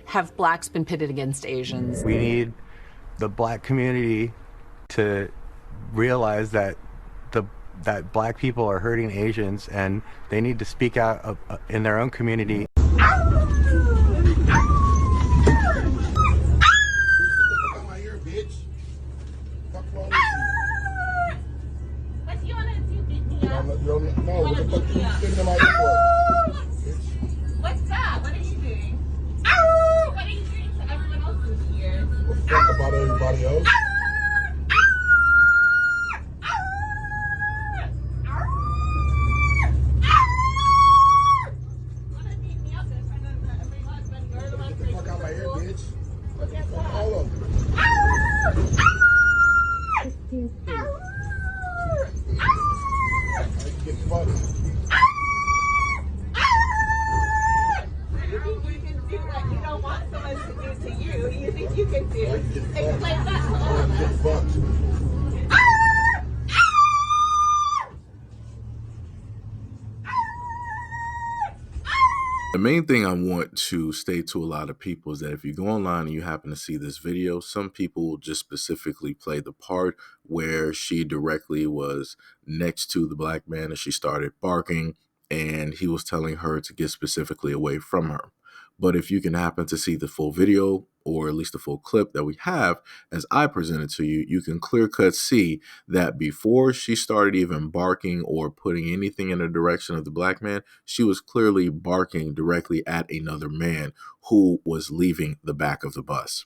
have blacks been pitted against Asians? We need the black community to realize that the that black people are hurting Asians, and they need to speak out in their own community. What's that? What are you doing? What are you doing to everyone else in here? Talk about everybody else. Get the fuck out my ear, bitch. Fuck all of them. Get fucked. You think you can do what you don't want someone to do to you? You think you can do? Explain that to us. Get fucked. The main thing I want to state to a lot of people is that if you go online and you happen to see this video, some people will just specifically play the part where she directly was next to the black man and she started barking and he was telling her to get specifically away from her. But if you can happen to see the full video, or at least the full clip that we have as I presented to you, you can clear cut see that before she started even barking or putting anything in the direction of the black man, she was clearly barking directly at another man who was leaving the back of the bus.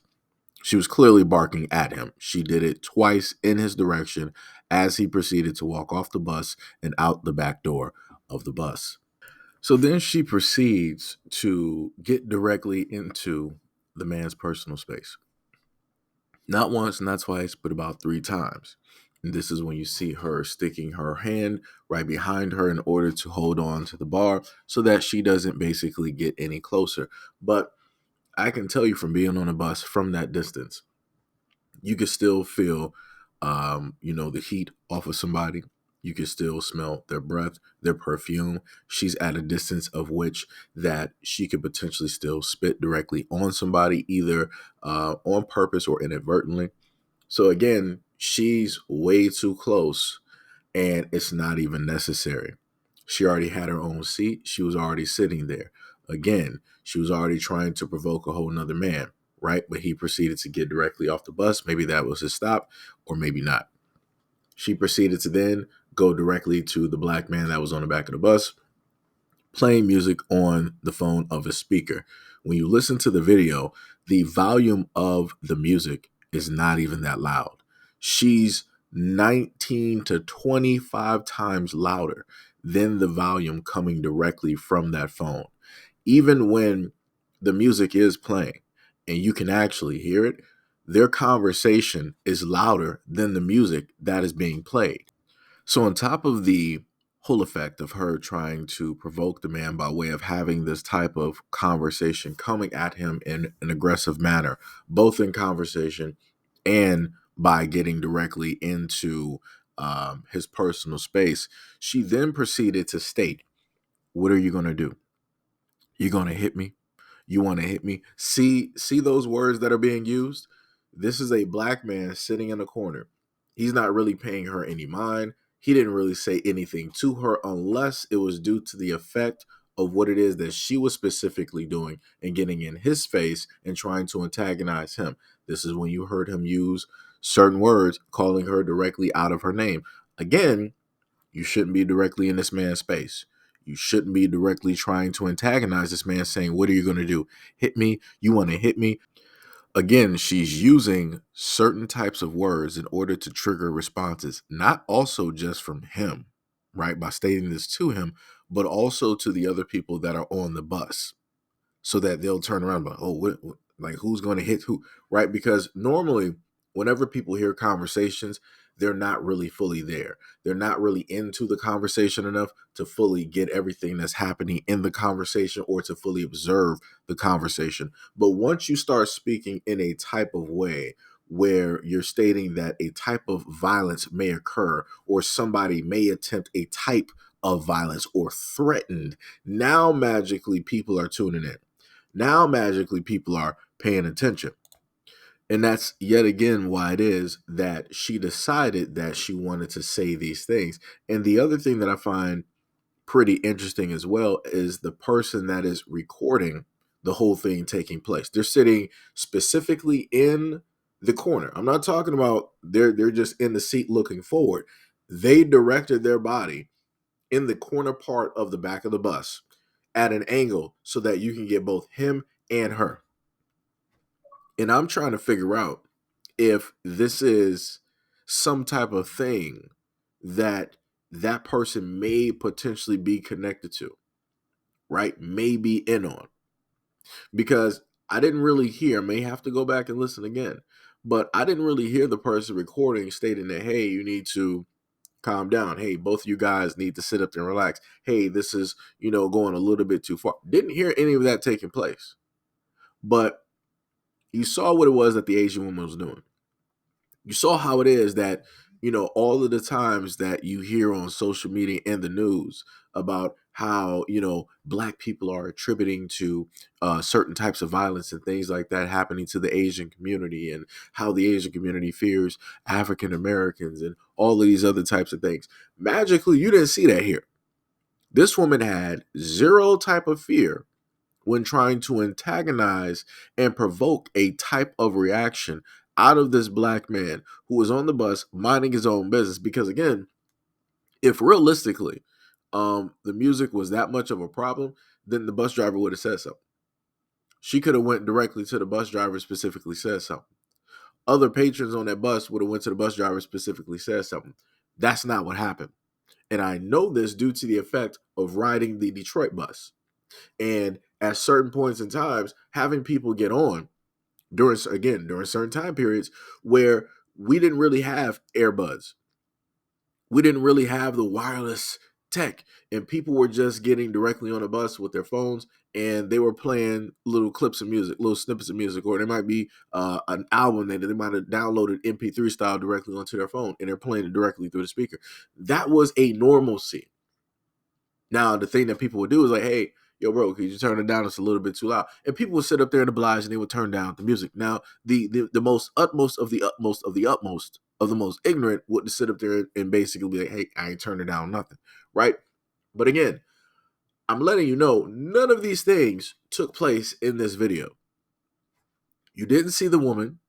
She was clearly barking at him. She did it twice in his direction as he proceeded to walk off the bus and out the back door of the bus. So then she proceeds to get directly into the man's personal space. Not once, not twice, but about 3 times. And this is when you see her sticking her hand right behind her in order to hold on to the bar so that she doesn't basically get any closer. But I can tell you from being on a bus from that distance, you can still feel, the heat off of somebody. You can still smell their breath, their perfume. She's at a distance of which that she could potentially still spit directly on somebody, either on purpose or inadvertently. So again, she's way too close and it's not even necessary. She already had her own seat. She was already sitting there. Again, she was already trying to provoke a whole nother man, right? But he proceeded to get directly off the bus. Maybe that was his stop, or maybe not. She proceeded to then go directly to the black man that was on the back of the bus, playing music on the phone of a speaker. When you listen to the video, the volume of the music is not even that loud. She's 19 to 25 times louder than the volume coming directly from that phone. Even when the music is playing and you can actually hear it, their conversation is louder than the music that is being played. So on top of the whole effect of her trying to provoke the man by way of having this type of conversation coming at him in an aggressive manner, both in conversation and by getting directly into his personal space, she then proceeded to state, "What are you going to do? You're going to hit me? You want to hit me?" See those words that are being used? This is a black man sitting in a corner. He's not really paying her any mind. He didn't really say anything to her unless it was due to the effect of what it is that she was specifically doing and getting in his face and trying to antagonize him. This is when you heard him use certain words, calling her directly out of her name. Again, you shouldn't be directly in this man's space. You shouldn't be directly trying to antagonize this man saying, "What are you going to do? Hit me? You want to hit me?" Again, she's using certain types of words in order to trigger responses, not also just from him, right? By stating this to him, but also to the other people that are on the bus so that they'll turn around and be like, "Oh, like who's going to hit who?" Right? Because normally whenever people hear conversations, they're not really fully there. They're not really into the conversation enough to fully get everything that's happening in the conversation or to fully observe the conversation. But once you start speaking in a type of way where you're stating that a type of violence may occur or somebody may attempt a type of violence or threatened, now magically people are tuning in. Now magically people are paying attention. And that's yet again why it is that she decided that she wanted to say these things. And the other thing that I find pretty interesting as well is the person that is recording the whole thing taking place. They're sitting specifically in the corner. I'm not talking about they're just in the seat looking forward. They directed their body in the corner part of the back of the bus at an angle so that you can get both him and her. And I'm trying to figure out if this is some type of thing that that person may potentially be connected to, right? May be in on. Because I didn't really hear, may have to go back and listen again, but I didn't really hear the person recording stating that, hey, you need to calm down. Hey, both of you guys need to sit up there and relax. Hey, this is, going a little bit too far. Didn't hear any of that taking place. But you saw what it was that the Asian woman was doing. You saw how it is that, all of the times that you hear on social media and the news about how, black people are attributing to certain types of violence and things like that happening to the Asian community, and how the Asian community fears African Americans and all of these other types of things. Magically, you didn't see that here. This woman had zero type of fear when trying to antagonize and provoke a type of reaction out of this black man who was on the bus minding his own business. Because again, if realistically the music was that much of a problem, then the bus driver would have said something. She could have went directly to the bus driver, specifically said something. Other patrons on that bus would have went to the bus driver, specifically said something. That's not what happened. And I know this due to the effect of riding the Detroit bus. And at certain points in times, having people get on during certain time periods where we didn't really have earbuds. We didn't really have the wireless tech, and people were just getting directly on a bus with their phones, and they were playing little clips of music, little snippets of music, or there might be an album that they might have downloaded MP3 style directly onto their phone, and they're playing it directly through the speaker. That was a normalcy. Now, the thing that people would do is like, hey, yo, bro, could you turn it down? It's a little bit too loud. And people would sit up there and oblige, and they would turn down the music. Now, the most utmost of the utmost of the utmost of the most ignorant would sit up there and basically be like, hey, I ain't turning down nothing, right? But again, I'm letting you know, none of these things took place in this video. You didn't see the woman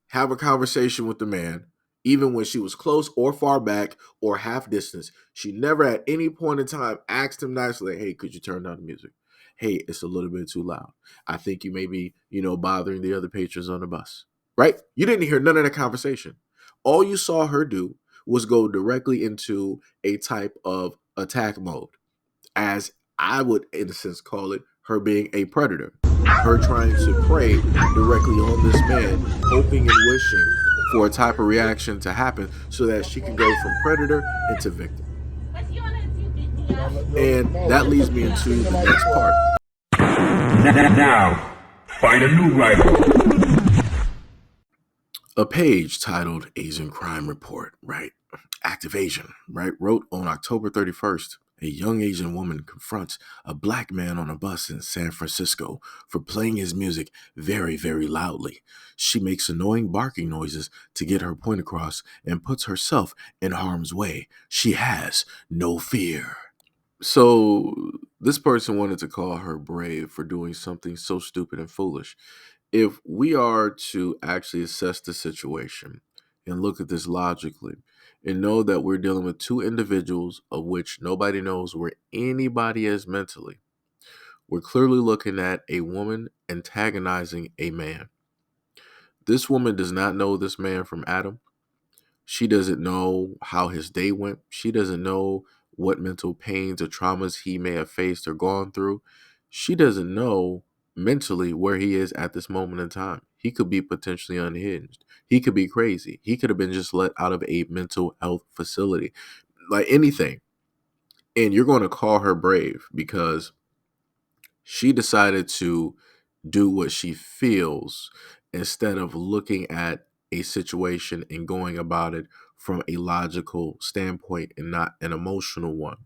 have a conversation with the man, even when she was close or far back or half distance. She never at any point in time asked him nicely, hey, could you turn down the music? Hey, it's a little bit too loud. I think you may be, bothering the other patrons on the bus, right? You didn't hear none of that conversation. All you saw her do was go directly into a type of attack mode, as I would, in a sense, call it, her being a predator. Her trying to prey directly on this man, hoping and wishing for a type of reaction to happen so that she can go from predator into victim. And that leads me into the next part. Now, find a new rival. A page titled Asian Crime Report, right? Active Asian, right? Wrote on October 31st. A young Asian woman confronts a black man on a bus in San Francisco for playing his music very, very loudly. She makes annoying barking noises to get her point across and puts herself in harm's way. She has no fear. So this person wanted to call her brave for doing something so stupid and foolish. If we are to actually assess the situation and look at this logically, and know that we're dealing with two individuals of which nobody knows where anybody is mentally, we're clearly looking at a woman antagonizing a man. This woman does not know this man from Adam. She doesn't know how his day went. She doesn't know what mental pains or traumas he may have faced or gone through. She doesn't know mentally where he is at this moment in time. He could be potentially unhinged. He could be crazy. He could have been just let out of a mental health facility, like anything. And you're going to call her brave because she decided to do what she feels instead of looking at a situation and going about it from a logical standpoint and not an emotional one.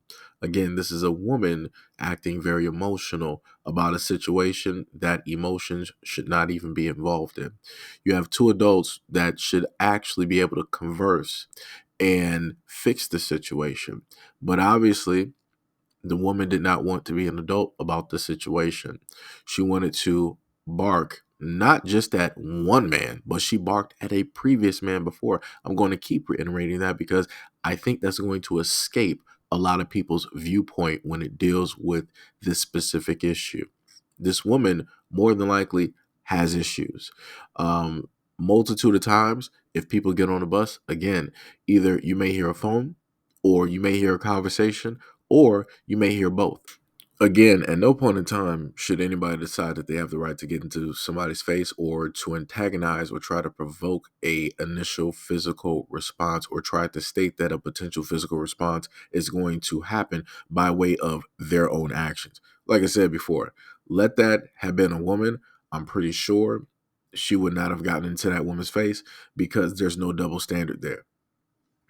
Again, this is a woman acting very emotional about a situation that emotions should not even be involved in. You have two adults that should actually be able to converse and fix the situation. But obviously, the woman did not want to be an adult about the situation. She wanted to bark not just at one man, but she barked at a previous man before. I'm going to keep reiterating that because I think that's going to escape a lot of people's viewpoint when it deals with this specific issue. This woman more than likely has issues. Multitude of times, if people get on a bus, again, either you may hear a phone or you may hear a conversation or you may hear both. Again, at no point in time should anybody decide that they have the right to get into somebody's face or to antagonize or try to provoke a initial physical response or try to state that a potential physical response is going to happen by way of their own actions. Like I said before, let that have been a woman, I'm pretty sure she would not have gotten into that woman's face because there's no double standard there.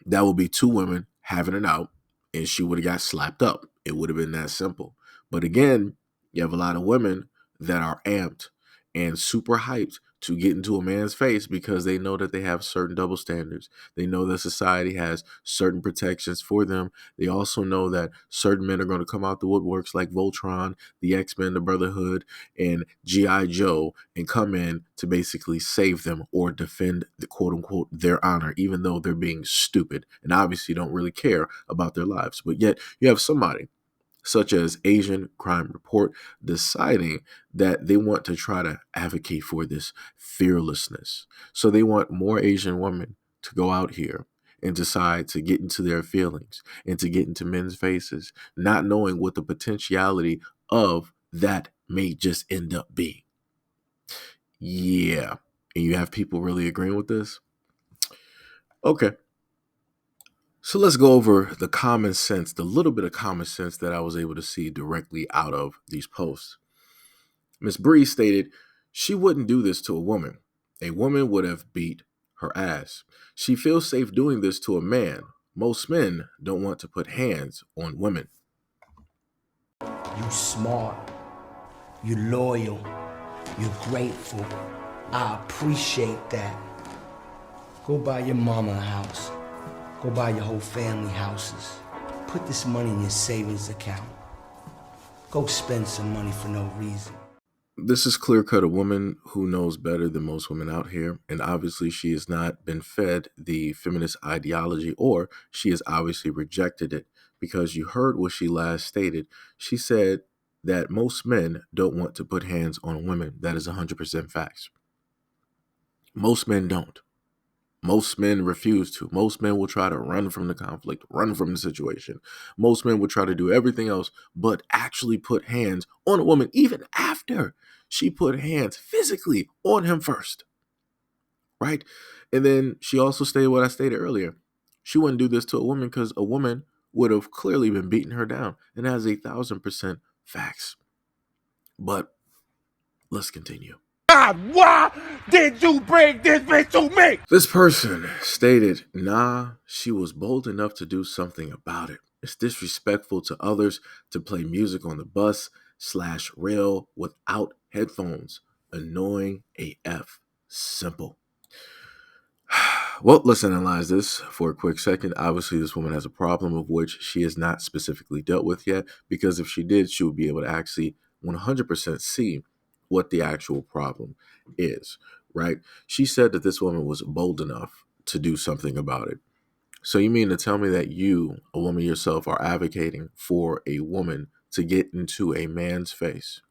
That would be two women having it out and she would have got slapped up. It would have been that simple. But again, you have a lot of women that are amped and super hyped to get into a man's face because they know that they have certain double standards. They know that society has certain protections for them. They also know that certain men are going to come out the woodworks like Voltron, the X-Men, the Brotherhood, and G.I. Joe and come in to basically save them or defend the quote-unquote their honor, even though they're being stupid and obviously don't really care about their lives. But yet you have somebody such as Asian Crime Report, deciding that they want to try to advocate for this fearlessness. So they want more Asian women to go out here and decide to get into their feelings and to get into men's faces, not knowing what the potentiality of that may just end up being. Yeah. And you have people really agreeing with this? Okay. So let's go over the common sense, the little bit of common sense that I was able to see directly out of these posts. Miss Bree stated she wouldn't do this to a woman. A woman would have beat her ass. She feels safe doing this to a man. Most men don't want to put hands on women. You smart, you loyal, you're grateful. I appreciate that. Go buy your mama a house. Go buy your whole family houses. Put this money in your savings account. Go spend some money for no reason. This is clear-cut a woman who knows better than most women out here, and obviously she has not been fed the feminist ideology, or she has obviously rejected it, because you heard what she last stated. She said that most men don't want to put hands on women. That is 100% facts. Most men don't. Most men refuse to. Most men will try to run from the conflict, run from the situation. Most men will try to do everything else but actually put hands on a woman, even after she put hands physically on him first. Right? And then she also stated what I stated earlier. She wouldn't do this to a woman because a woman would have clearly been beating her down. And that is 1,000% facts. But let's continue. God, why did you bring this bitch to me? This person stated, nah, she was bold enough to do something about it. It's disrespectful to others to play music on the bus/rail without headphones. Annoying AF. Simple. Well, let's analyze this for a quick second. Obviously, this woman has a problem of which she has not specifically dealt with yet, because if she did, she would be able to actually 100% see what the actual problem is, right? She said that this woman was bold enough to do something about it. So you mean to tell me that you, a woman yourself, are advocating for a woman to get into a man's face,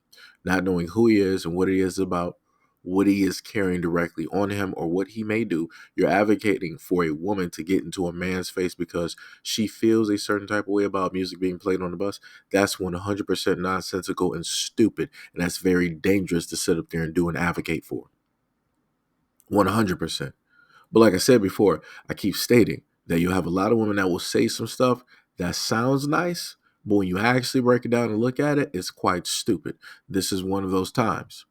not knowing who he is and what he is about, what he is carrying directly on him, or what he may do. You're advocating for a woman to get into a man's face because she feels a certain type of way about music being played on the bus. That's 100% nonsensical and stupid, and that's very dangerous to sit up there and do and advocate for. 100%. But like I said before, I keep stating that you have a lot of women that will say some stuff that sounds nice, but when you actually break it down and look at it, it's quite stupid. This is one of those times.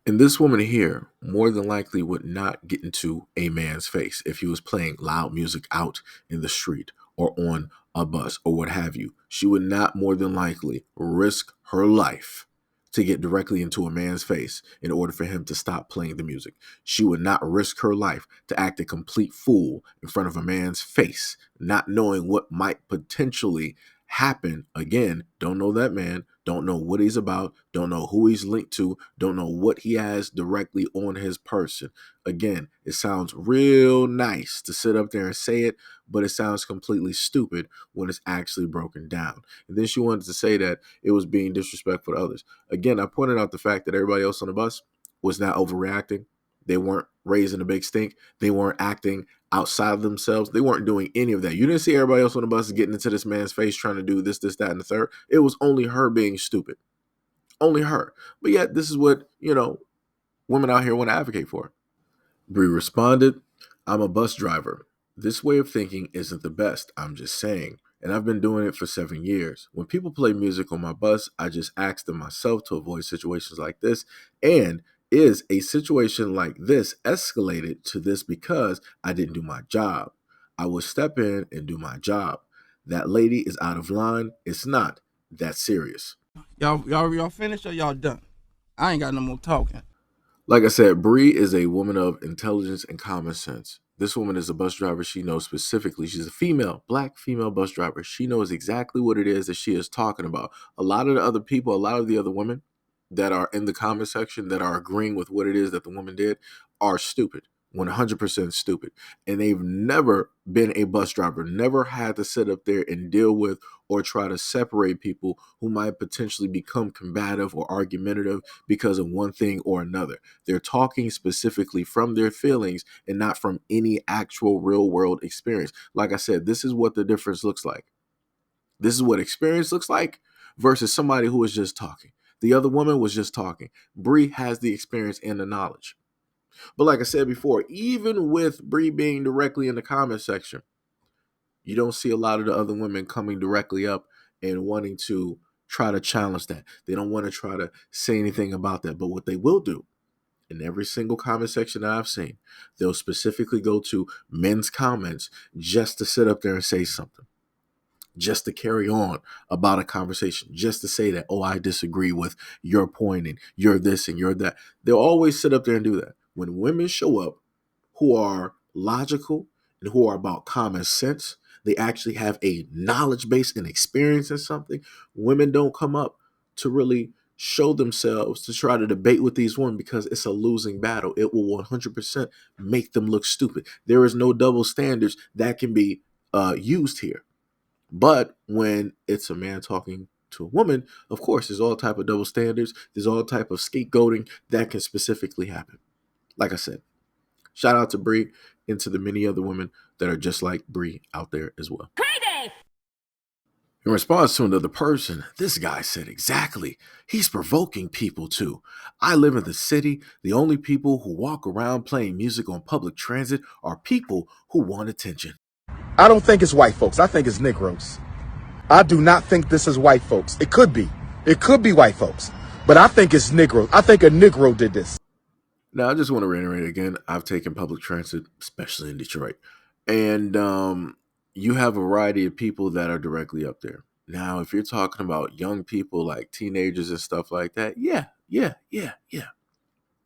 And this woman here more than likely would not get into a man's face if he was playing loud music out in the street or on a bus or what have you. She would not more than likely risk her life to get directly into a man's face in order for him to stop playing the music. She would not risk her life to act a complete fool in front of a man's face, not knowing what might potentially happen. Again, don't know that man, don't know what he's about, don't know who he's linked to, don't know what he has directly on his person. Again, it sounds real nice to sit up there and say it, but it sounds completely stupid when it's actually broken down. And then she wanted to say that it was being disrespectful to others. Again, I pointed out the fact that everybody else on the bus was not overreacting. They weren't raising a big stink. They weren't acting outside of themselves. They weren't doing any of that. You didn't see everybody else on the bus getting into this man's face trying to do this, that, and the third. It was only her being stupid. Only her. But yet, this is what, women out here want to advocate for. Bree responded, I'm a bus driver. This way of thinking isn't the best. I'm just saying. And I've been doing it for 7 years. When people play music on my bus, I just ask them myself to avoid situations like this. And is a situation like this escalated to this because I didn't do my job? I will step in and do my job. That lady is out of line. It's not that serious. Y'all finished or y'all done? I ain't got no more talking. Like I said, Bree is a woman of intelligence and common sense. This woman is a bus driver. She knows specifically. She's a black female bus driver. She knows exactly what it is that she is talking about. A lot of the other people, a lot of the other women that are in the comment section that are agreeing with what it is that the woman did are stupid. 100% stupid. And they've never been a bus driver, never had to sit up there and deal with or try to separate people who might potentially become combative or argumentative because of one thing or another. They're talking specifically from their feelings and not from any actual real world experience. Like I said, this is what the difference looks like. This is what experience looks like versus somebody who is just talking. The other woman was just talking. Bree has the experience and the knowledge. But like I said before, even with Bree being directly in the comment section, you don't see a lot of the other women coming directly up and wanting to try to challenge that. They don't want to try to say anything about that. But what they will do in every single comment section that I've seen, they'll specifically go to men's comments just to sit up there and say something, just to carry on about a conversation, just to say that, oh, I disagree with your point and you're this and you're that. They'll always sit up there and do that. When women show up who are logical and who are about common sense, they actually have a knowledge base and experience in something. Women don't come up to really show themselves to try to debate with these women because it's a losing battle. It will 100% make them look stupid. There is no double standards that can be used here. But when it's a man talking to a woman, of course, there's all type of double standards. There's all type of scapegoating that can specifically happen. Like I said, shout out to Bree and to the many other women that are just like Bree out there as well. In response to another person, this guy said exactly. He's provoking people too. I live in the city. The only people who walk around playing music on public transit are people who want attention. I don't think it's white folks. I think it's Negroes. I do not think this is white folks. It could be. It could be white folks. But I think it's Negroes. I think a Negro did this. Now, I just want to reiterate again, I've taken public transit, especially in Detroit. And you have a variety of people that are directly up there. Now, if you're talking about young people like teenagers and stuff like that, yeah.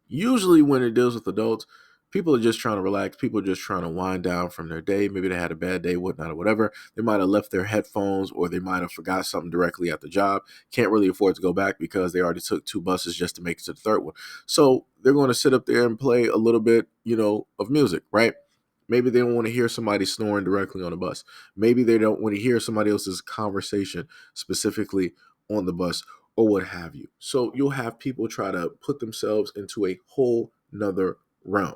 Usually when it deals with adults, people are just trying to relax. People are just trying to wind down from their day. Maybe they had a bad day, whatnot, or whatever. They might have left their headphones or they might have forgot something directly at the job. Can't really afford to go back because they already took 2 buses just to make it to the third one. So they're going to sit up there and play a little bit, of music, right? Maybe they don't want to hear somebody snoring directly on the bus. Maybe they don't want to hear somebody else's conversation specifically on the bus or what have you. So you'll have people try to put themselves into a whole nother realm.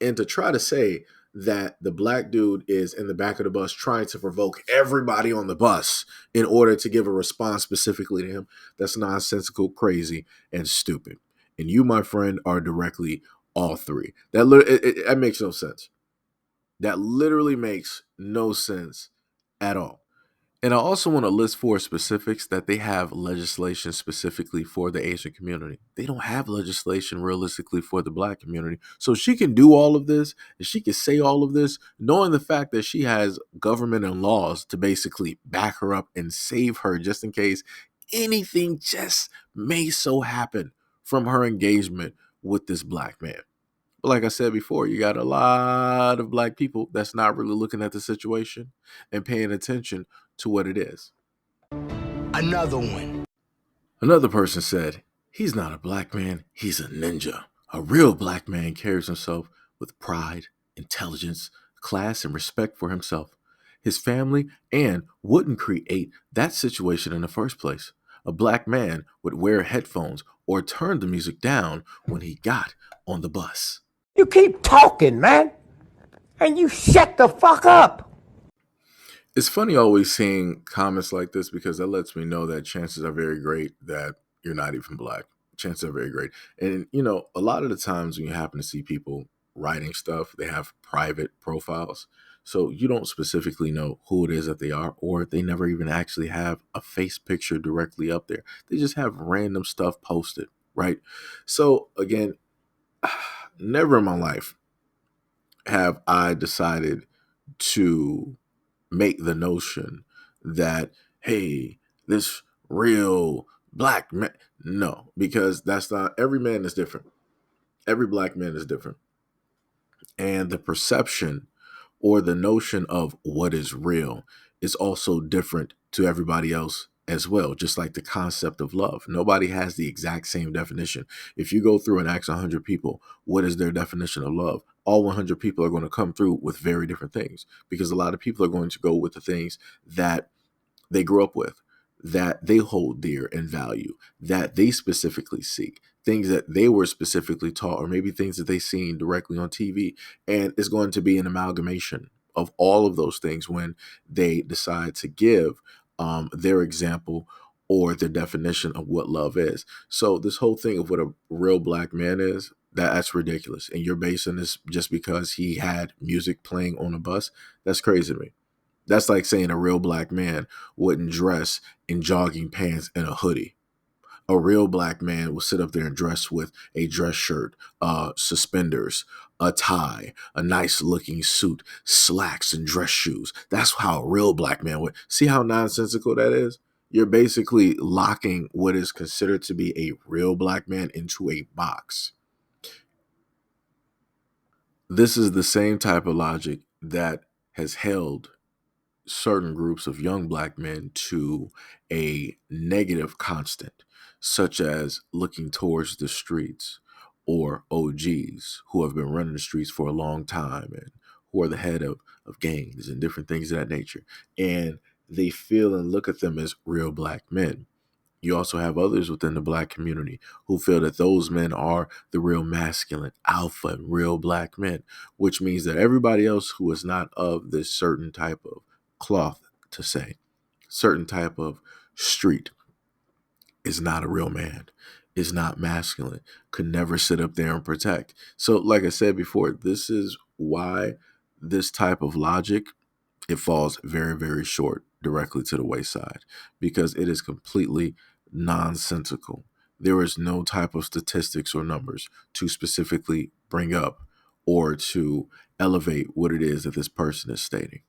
And to try to say that the black dude is in the back of the bus trying to provoke everybody on the bus in order to give a response specifically to him, that's nonsensical, crazy, and stupid. And you, my friend, are directly all three. That makes no sense. That literally makes no sense at all. And I also want to list for specifics that they have legislation specifically for the Asian community. They don't have legislation realistically for the Black community. So she can do all of this and she can say all of this, knowing the fact that she has government and laws to basically back her up and save her just in case anything just may so happen from her engagement with this Black man. But like I said before, you got a lot of Black people that's not really looking at the situation and paying attention to what it is. Another one. Another person said, he's not a Black man, he's a ninja. A real Black man carries himself with pride, intelligence, class, and respect for himself, his family, and wouldn't create that situation in the first place. A Black man would wear headphones or turn the music down when he got on the bus. You keep talking, man, and you shut the fuck up. It's funny always seeing comments like this because that lets me know that chances are very great that you're not even Black. Chances are very great. And, you know, a lot of the times when you happen to see people writing stuff, they have private profiles. So you don't specifically know who it is that they are, or they never even actually have a face picture directly up there. They just have random stuff posted, right? So again, never in my life have I decided to make the notion that, hey, this real Black man. No, because that's not, every man is different. Every Black man is different. And the perception or the notion of what is real is also different to everybody else as well, just like the concept of love. Nobody has the exact same definition. If you go through and ask 100 people, what is their definition of love? All 100 people are going to come through with very different things, because a lot of people are going to go with the things that they grew up with, that they hold dear and value, that they specifically seek, things that they were specifically taught, or maybe things that they seen directly on TV. And it's going to be an amalgamation of all of those things when they decide to give their example or their definition of what love is. So this whole thing of what a real Black man is, that's ridiculous. And you're basing this just because he had music playing on a bus. That's crazy to me. That's like saying a real Black man wouldn't dress in jogging pants and a hoodie. A real Black man will sit up there and dress with a dress shirt, suspenders, a tie, a nice looking suit, slacks, and dress shoes. That's how a real Black man would. See how nonsensical that is? You're basically locking what is considered to be a real Black man into a box. This is the same type of logic that has held certain groups of young Black men to a negative constant, such as looking towards the streets, or OGs who have been running the streets for a long time and who are the head of gangs and different things of that nature. And they feel and look at them as real Black men. You also have others within the Black community who feel that those men are the real masculine, alpha, and real Black men, which means that everybody else who is not of this certain type of cloth, to say, certain type of street, is not a real man, is not masculine, could never sit up there and protect. So, like I said before, this is why this type of logic, it falls very, very short directly to the wayside, because it is completely nonsensical. There is no type of statistics or numbers to specifically bring up or to elevate what it is that this person is stating.